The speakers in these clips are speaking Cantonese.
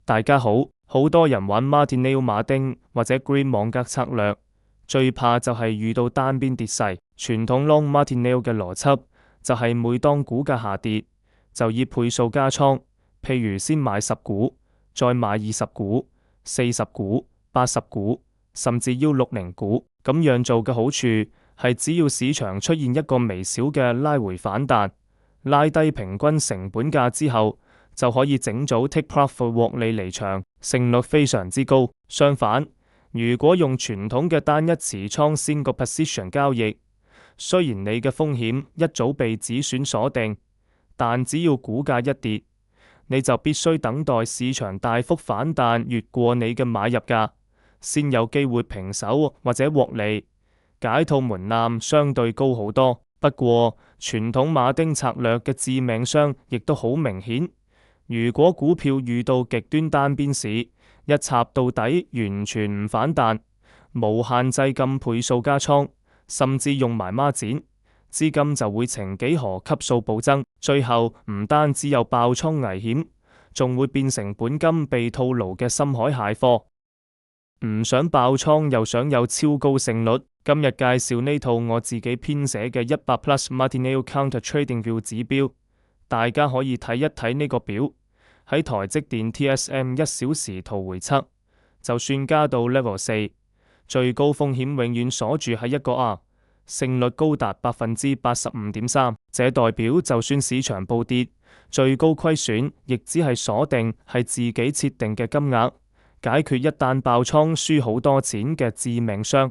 大家好，好多人玩 Martinelli 馬丁或者 Green 網格策略，最怕就係遇到單邊跌勢。傳統 Long Martinelli 嘅邏輯就係每當股價下跌，就以倍數加倉，譬如先買10股，再買20股、40股、80股，甚至要60股。咁樣做嘅好處係只要市場出現一個微小嘅拉回反彈，拉低平均成本價之後，就可以整組 take profit 獲利離場，勝率非常之高。相反，如果用傳統嘅單一持倉先個 position 交易，雖然你嘅風險一早被止損鎖定，但只要股價一跌，你就必須等待市場大幅反彈越過你嘅買入價，先有機會平手或者獲利。解套門檻相對高好多。不過，傳統馬丁策略嘅致命傷亦都好明顯。如果股票遇到極端單邊市，一插到底完全唔反彈，無限制咁倍數加倉，甚至用埋孖展，資金就會呈幾何級數暴增，最後唔單只有爆倉危險，仲會變成本金被套牢嘅深海蟹貨。唔想爆倉又想有超高勝率，今日介紹呢套我自己編寫嘅100+ Martinelli Counter Trading View 指標，大家可以睇一睇呢個表。喺台積電 TSM 1小時圖回測，就算加到 Level 4，最高風險永遠鎖住喺一個 R， 勝率高達 85.3%。這代表就算市場暴跌，最高虧損亦只係鎖定係自己設定嘅金額，解決一旦爆倉輸好多錢嘅致命傷。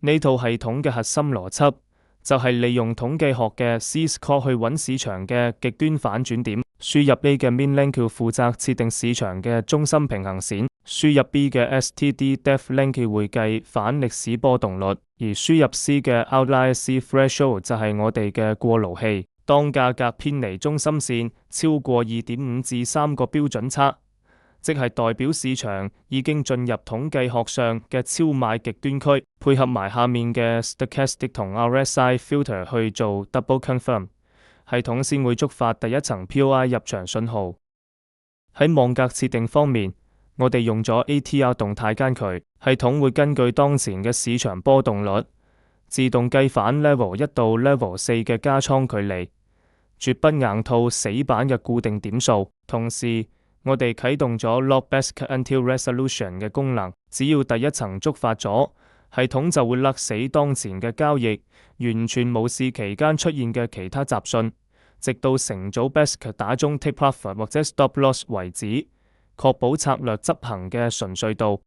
呢套系統嘅核心邏輯就係利用統計學嘅 C-score 去揾市場嘅極端反轉點。輸入 A 嘅 Min Link 負責設定市場嘅中心平衡線，輸入 B 嘅 STD Depth Link 會計反歷史波動率，而輸入 C 嘅 Outlier C Threshold 就係我哋嘅過爐器。當價格偏離中心線超過2.5至3個標準差，即係代表市場已經進入統計學上嘅超買極端區，配合埋下面嘅 Stochastic 同 RSI Filter 去做 Double Confirm，系統先會觸發第一層 POI 入場信號。喺網格設定方面，我哋用咗 ATR 動態間距，系統會根據當前嘅市場波動率，自動計反 Level 1到 Level 4嘅加倉距離，絕不硬套死板嘅固定點數。同時，我哋啟動咗 Log Best Until Resolution 嘅功能，只要第一層觸發咗，系統就會勒死當前嘅交易，完全無視期間出現嘅其他雜訊，直到成組 Best 打中 Take Profit 或者 Stop Loss 為止，確保策略執行嘅純粹度。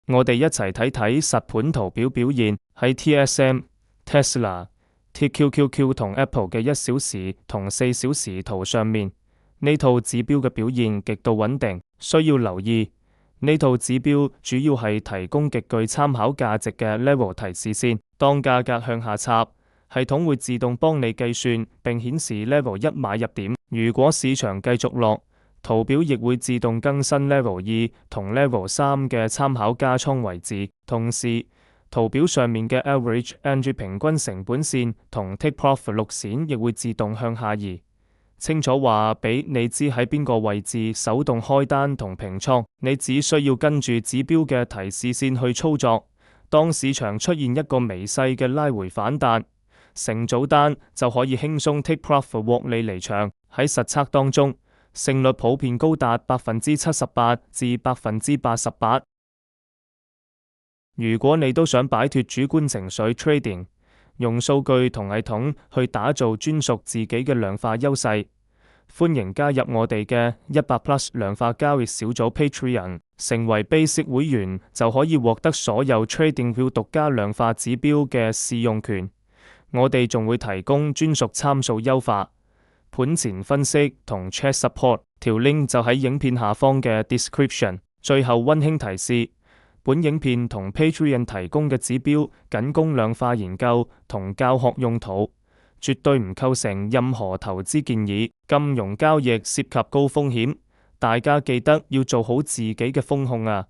我哋一齊睇睇實盤圖表表現。喺 TSM、Tesla、TQQQ 同 Apple 嘅1小時同4小時圖上面，呢套指標嘅表現極度穩定。需要留意，呢套指標主要係提供極具參考價值嘅 level 提示線。當價格向下插，系統會自動幫你計算並顯示 level 1買入點。如果市場繼續落，圖表亦會自動更新 level 2同 level 3嘅參考加倉位置。同時，圖表上面嘅 average entry 平均成本線同 take profit 綠線亦會自動向下移，清楚話俾你知喺邊個位置手動開單同平倉。你只需要跟住指標嘅提示線去操作。當市場出現一個微細嘅拉回反彈，成組單就可以輕鬆 take profit 獲利離場。喺實測當中，勝率普遍高達78%至88%。如果你都想擺脫主觀情緒 trading， 用數據同系統去打造專屬自己嘅量化優勢，歡迎加入我哋嘅100+ 量化交易小組 Patreon， 成為 Basic 會員就可以獲得所有 TradingView 獨家量化指標嘅試用權。我哋仲會提供專屬參數優化、盤前分析同 Chat Support， 條 link 就喺影片下方嘅 description。最後溫馨提示，本影片同 Patreon 提供嘅指標僅供量化研究同教學用途，絕對唔構成任何投資建議。金融交易涉及高風險，大家記得要做好自己嘅風控啊！